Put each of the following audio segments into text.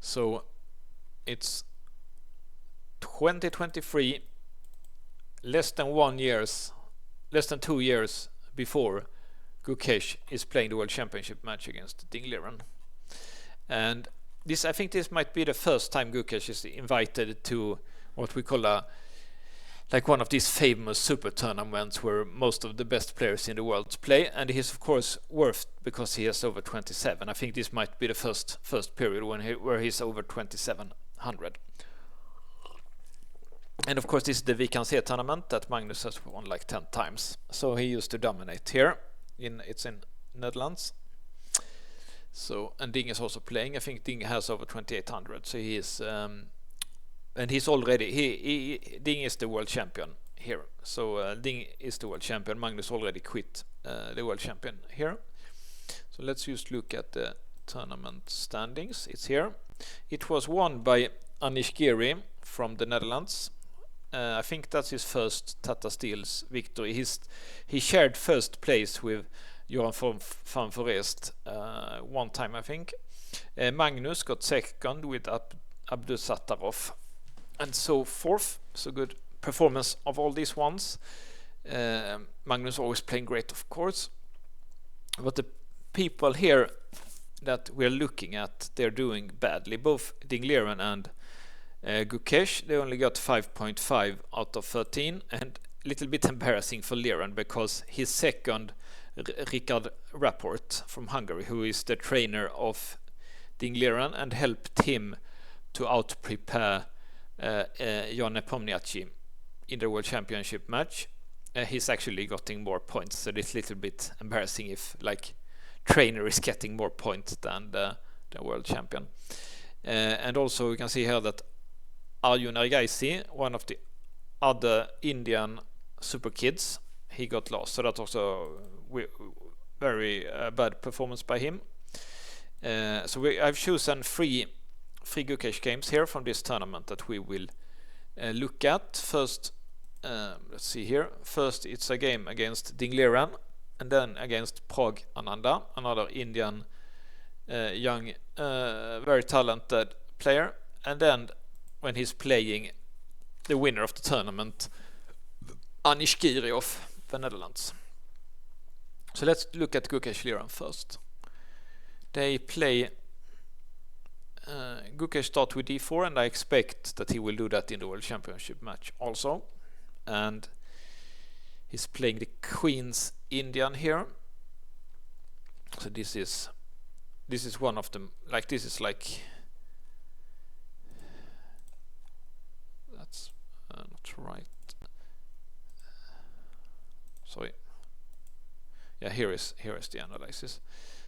So it's 2023, less than 2 years before Gukesh is playing the World Championship match against Liren. And this, I think this might be the first time Gukesh is invited to what we call like one of these famous super tournaments where most of the best players in the world play, and he's of course worth because he is over 27. I think this might be the first period where he's over 2700. And of course this is the Wijk tournament that Magnus has won like 10 times. So he used to dominate here. It's in Netherlands. So, and Ding is also playing. I think Ding has over 2800. So he is and he's already Ding is the world champion here. So Ding is the world champion. Magnus already quit the world champion here. So let's just look at the tournament standings. It's here. It was won by Anish Giri from the Netherlands. I think that's his first Tata Steel's victory. He shared first place with Johan van Forest one time, I think. Magnus got second with Abdul Sattarov, and so fourth. So good performance of all these ones. Magnus always playing great, of course. But the people here that we're looking at, they're doing badly. Both Liren and Gukesh, they only got 5.5 out of 13, and a little bit embarrassing for Liren because his second, Richard Rapport from Hungary, who is the trainer of Liren and helped him to out-prepare Jan Nepomniachtchi in the World Championship match. He's actually getting more points, so it's a little bit embarrassing if like trainer is getting more points than the world champion. And also we can see here that Arjun Ergaisi, one of the other Indian super kids, he got lost. So that's also very bad performance by him. So I've chosen three Gukesh games here from this tournament that we will look at. First, let's see here. First, it's a game against Liren, and then against Prag Ananda, another Indian young, very talented player. And then when he's playing the winner of the tournament, Anish Giri of the Netherlands. So let's look at Gukesh Liren first. They play Gukesh start with d4, and I expect that he will do that in the World Championship match also. And he's playing the Queen's Indian here. So this is one of them. Like this is like that's not right. Sorry. Yeah, here is the analysis.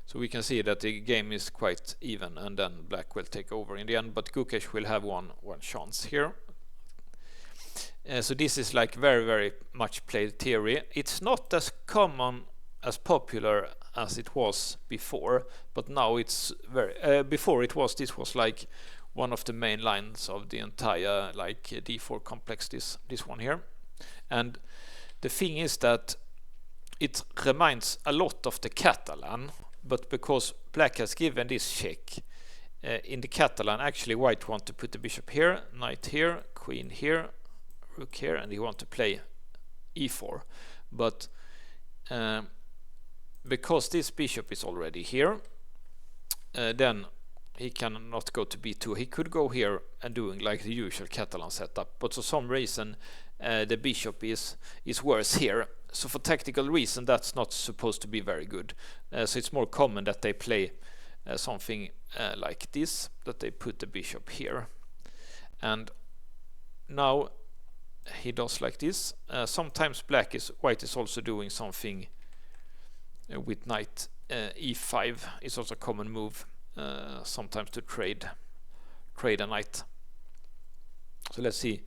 So we can see that the game is quite even, and then black will take over in the end, but Gukesh will have one chance here. So this is like very, very much played theory. It's not as common, as popular as it was before, but now it's very before this was like one of the main lines of the entire like d4 complex, this one here. And the thing is that it reminds a lot of the Catalan, but because black has given this check in the Catalan, actually white want to put the bishop here, knight here, queen here, rook here, and he want to play e4. But because this bishop is already here, then he cannot go to b2. He could go here and doing like the usual Catalan setup, but for some reason the bishop is worse here. So for tactical reason, that's not supposed to be very good. So it's more common that they play something like this, that they put the bishop here. And now he does like this. Sometimes white is also doing something with knight e5. It's also a common move sometimes to trade a knight. So let's see.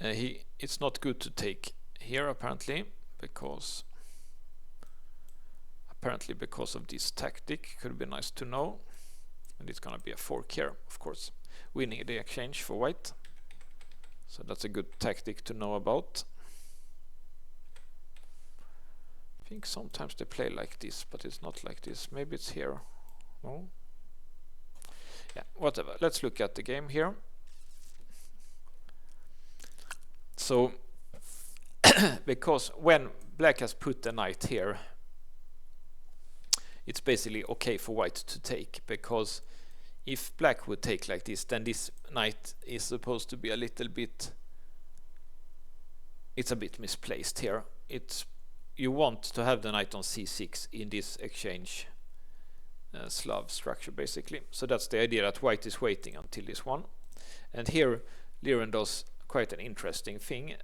It's not good to take here apparently, because of this tactic. Could be nice to know. And it's gonna be a fork here, of course, winning the exchange for white. So that's a good tactic to know about. I think sometimes they play like this, but it's not like this. Maybe it's here. No? Yeah, whatever. Let's look at the game here. So because when black has put the knight here, it's basically okay for white to take, because if black would take like this, then this knight is supposed to be a little bit, it's a bit misplaced here. You want to have the knight on c6 in this exchange Slav structure basically. So that's the idea, that white is waiting until this one. And here Liren does quite an interesting thing.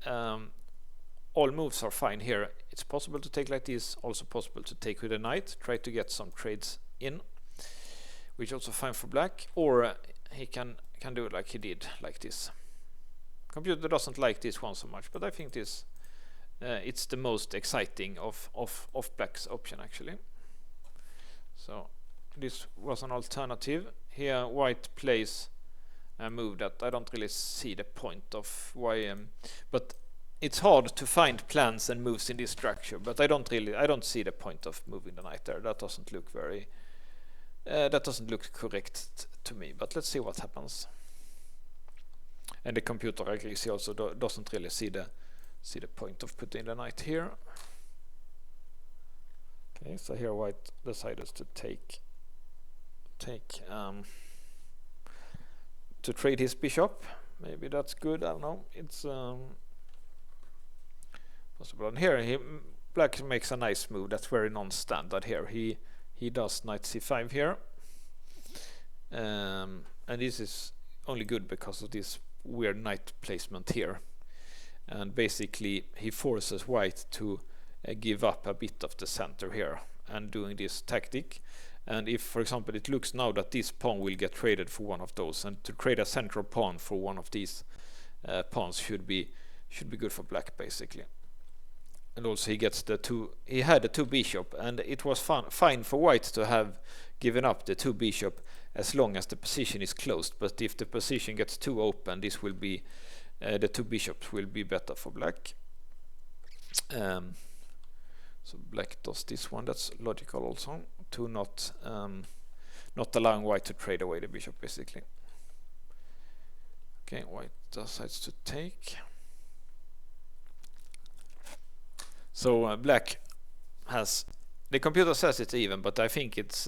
All moves are fine here. It's possible to take like this, also possible to take with a knight, try to get some trades in, which is also fine for black, or he can do it like he did, like this. Computer doesn't like this one so much, but I think this it's the most exciting of black's option actually. So this was an alternative. Here white plays a move that I don't really see the point of why, but it's hard to find plans and moves in this structure, but I don't see the point of moving the knight there. That doesn't look very that doesn't look correct to me, but let's see what happens. And the computer agrees. He also doesn't really see the point of putting the knight here. Okay, so here white decided to to trade his bishop. Maybe that's good. I don't know. It's possible. And here black makes a nice move. That's very non-standard here. He does knight c5 here, and this is only good because of this weird knight placement here. And basically he forces white to give up a bit of the center here and doing this tactic. And if, for example, it looks now that this pawn will get traded for one of those, and to trade a central pawn for one of these pawns should be good for black basically. And also he gets he had the two bishop, and it was fine for white to have given up the two bishop as long as the position is closed. But if the position gets too open, this will be the two bishops will be better for black. So black does this one. That's logical also, to not allowing white to trade away the bishop basically. Okay, white decides to take. So black has, the computer says it's even, but I think it's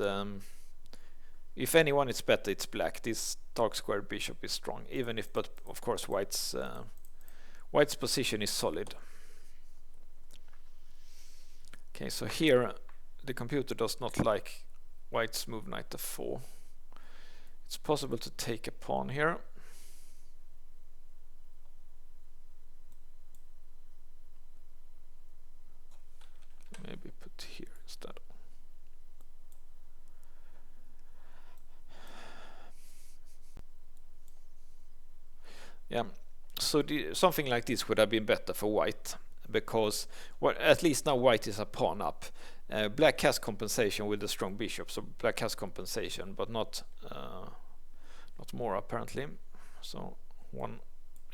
if anyone is better, it's black. This dark square bishop is strong, even if, but of course white's position is solid. Okay, so here the computer does not like white's move knight f4. It's possible to take a pawn here. Maybe put here instead. Yeah, so something like this would have been better for white, because at least now white is a pawn up. Black has compensation with the strong bishop, so black has compensation, but not more apparently. So one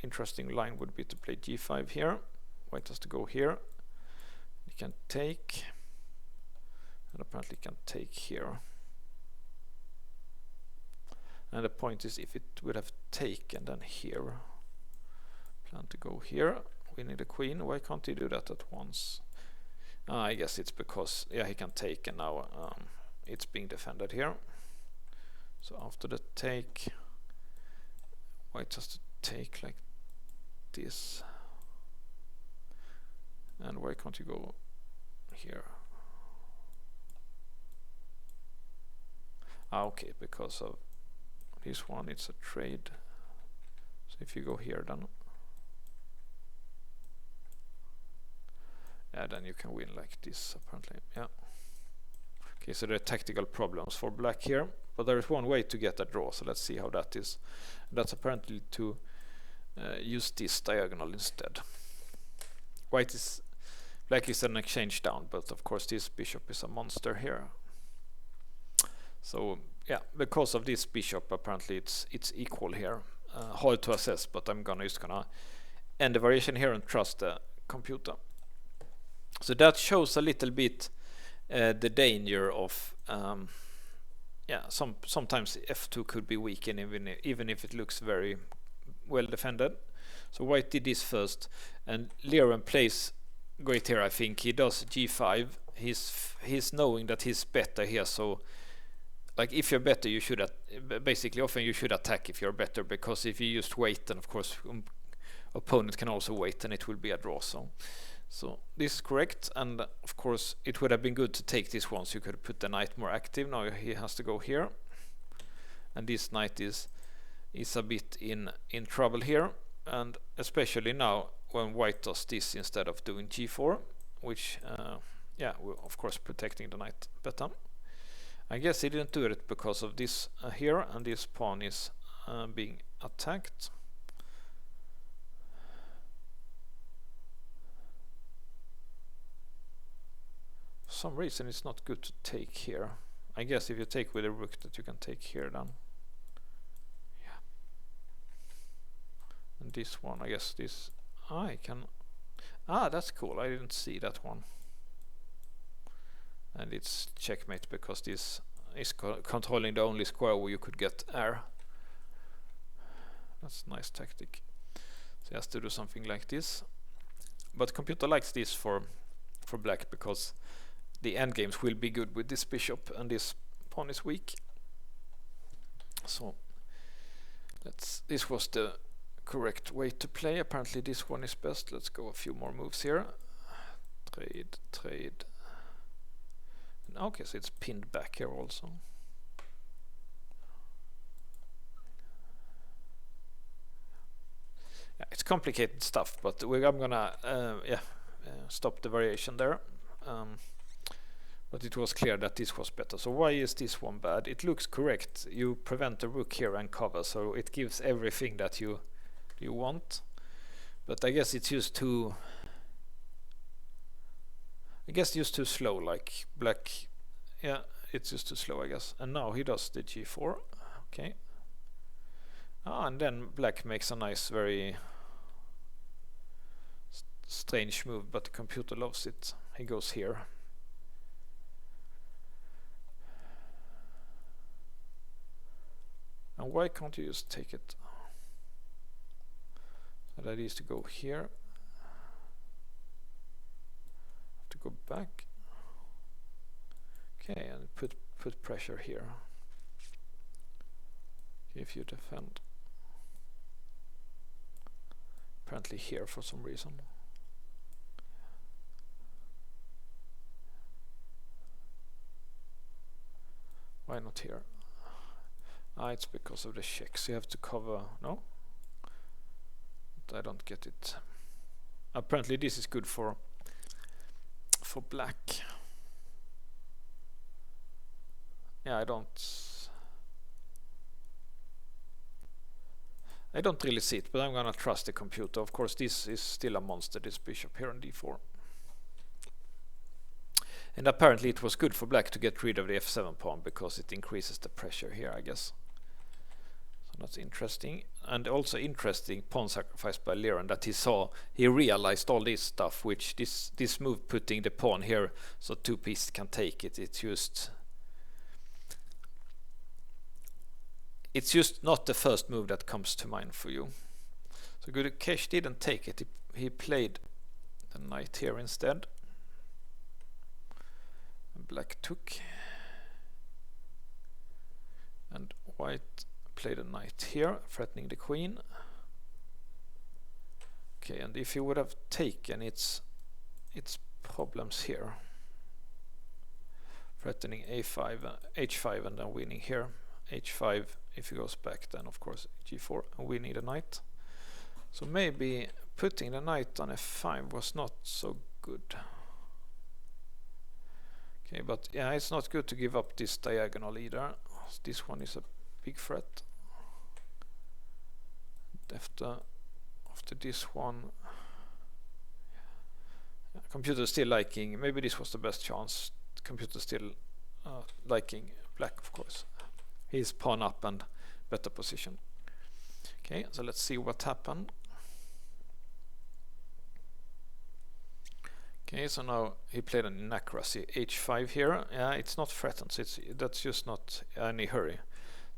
interesting line would be to play g5 here. White has to go here. He can take, and apparently can take here. And the point is, if it would have taken, then here, plan to go here, we need a queen. Why can't he do that at once? I guess it's because, yeah, he can take, and now it's being defended here. So after the take, white has to take like this. And why can't you go here? Okay, because of this one, it's a trade. So if you go here, then then you can win like this apparently. Yeah. Okay, so there are tactical problems for black here, but there is one way to get a draw. So let's see how that is. That's apparently to use this diagonal instead. Black is an exchange down, but of course this bishop is a monster here. So yeah, because of this bishop, apparently it's equal here. Hard to assess, but I'm just gonna end the variation here and trust the computer. So that shows a little bit the danger of yeah, sometimes f2 could be weak, and even if it looks very well defended. So white did this first, and Liren plays great here. I think he does g5. He's knowing that he's better here, so like if you're better, you should basically often you should attack if you're better, because if you just wait, then of course opponent can also wait and it will be a draw. So this is correct, and of course it would have been good to take this one, so you could put the knight more active. Now he has to go here, and this knight is a bit in trouble here, and especially now when white does this instead of doing g4, which yeah, of course protecting the knight better. I guess he didn't do it because of this here, and this pawn is being attacked. For some reason it's not good to take here. I guess if you take with a rook that you can take here then. Yeah. And this one, I guess this I can. That's cool. I didn't see that one. And it's checkmate because this is controlling the only square where you could get air. That's a nice tactic. So he has to do something like this. But computer likes this for black, because the endgames will be good with this bishop and this pawn is weak. So this was the correct way to play. Apparently this one is best. Let's go a few more moves here. Trade. Okay, so it's pinned back here also. Yeah, it's complicated stuff, but I'm gonna stop the variation there. But it was clear that this was better. So why is this one bad? It looks correct. You prevent the rook here and cover, so it gives everything that you want. But I guess it's just too. I guess just too slow, like black. Yeah, it's just too slow, I guess. And now he does the g4. Okay. And then black makes a nice, very strange move, but the computer loves it. He goes here. And why can't you just take it? So that is to go here. Have to go back. Okay, and put pressure here. If you defend. Apparently here for some reason. Why not here? It's because of the checks. You have to cover. No? But I don't get it. Apparently this is good for black. Yeah, I don't really see it, but I'm gonna trust the computer. Of course, this is still a monster, this bishop here on d4. And apparently it was good for black to get rid of the f7 pawn, because it increases the pressure here, I guess. So that's interesting. And also interesting pawn sacrifice by Liren, that he realized all this stuff, which this move putting the pawn here so two pieces can take it, it's just not the first move that comes to mind for you. So Gukesh didn't take it. He played the knight here instead. And black took. And white played a knight here, threatening the queen. Okay, and if he would have taken it's problems here. Threatening a5, h5, and then winning here. h5, if he goes back, then of course g4, and we need a knight. So maybe putting the knight on f5 was not so good. Okay, but yeah, it's not good to give up this diagonal either. This one is a big threat. After this one, computer still liking. Maybe this was the best chance. Computer still liking black, of course. He's pawn up and better position. Okay, so let's see what happened. Okay, so now he played an inaccuracy h5 here. Yeah, it's not threatened, so that's just not any hurry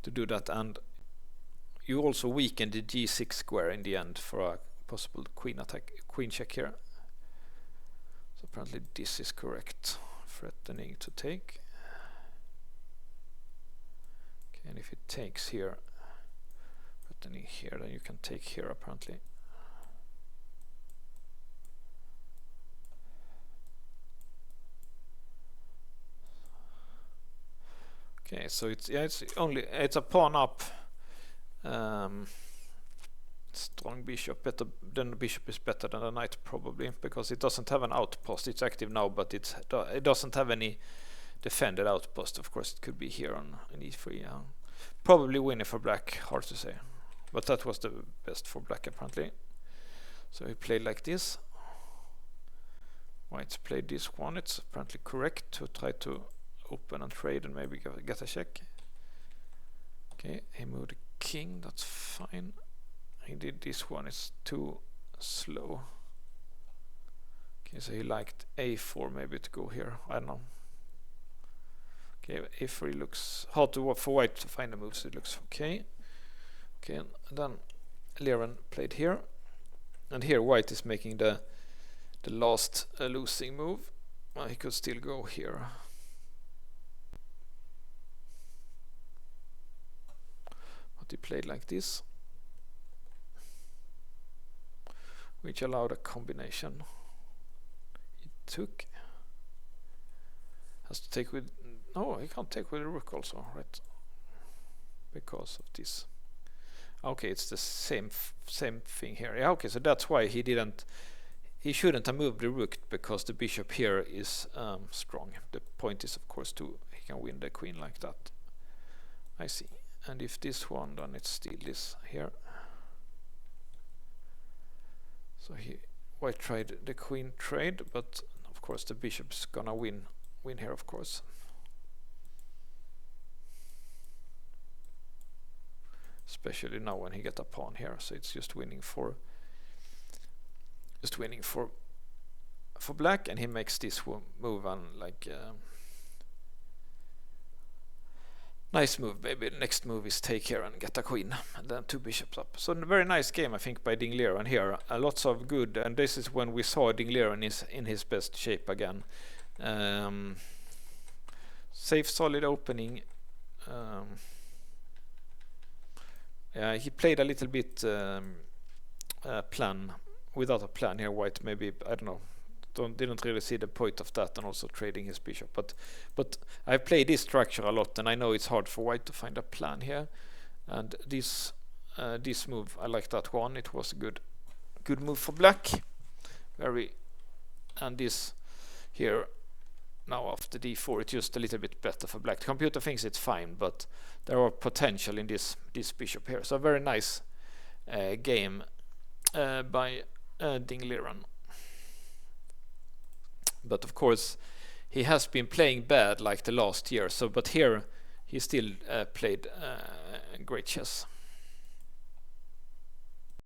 to do that. And you also weaken the g6 square in the end for a possible queen attack, queen check here. So apparently this is correct, threatening to take. Okay, and if it takes here, threatening here, then you can take here apparently. Okay, so it's a pawn up. Strong bishop, better than the bishop is better than the knight probably, because it doesn't have an outpost. It's active now, but it doesn't have any defended outpost. Of course, it could be here on an e3. Probably winning for black, hard to say, but that was the best for black apparently. So he played like this. White played this one. It's apparently correct to try to open and trade and maybe get a check. Okay, he moved the king, that's fine. He did this one, it's too slow. Okay, so he liked a4 maybe to go here, I don't know. Okay, a3 looks hard to work for white to find the moves, it looks okay. Okay, and then Liren played here. And here white is making the last losing move. He could still go here. He played like this, which allowed a combination. He took, has to take with, no, he can't take with the rook also, right? Because of this. Okay, it's the same thing here. Yeah, okay, so that's why he shouldn't have moved the rook, because the bishop here is strong. The point is, of course, he can win the queen like that. I see. And if this one, then it's still this here. So white tried the queen trade, but of course the bishop's gonna win here, of course. Especially now when he get a pawn here, so it's just winning for black, and he makes this move and like. Nice move, baby. The next move is take here and get a queen, and then two bishops up. So a very nice game, I think, by Ding Liren here. Lots of good, and this is when we saw Ding Liren is in his best shape again. Safe, solid opening. Yeah, he played a little bit plan without a plan here. White maybe, I don't know. Didn't really see the point of that, and also trading his bishop, but I've played this structure a lot, and I know it's hard for white to find a plan here. And this move, I like that one. It was a good move for black. And this here now after d4, it's just a little bit better for black. The computer thinks it's fine, but there are potential in this bishop here. So a very nice game by Ding Liren. But of course he has been playing bad like the last year, but here he still played great chess.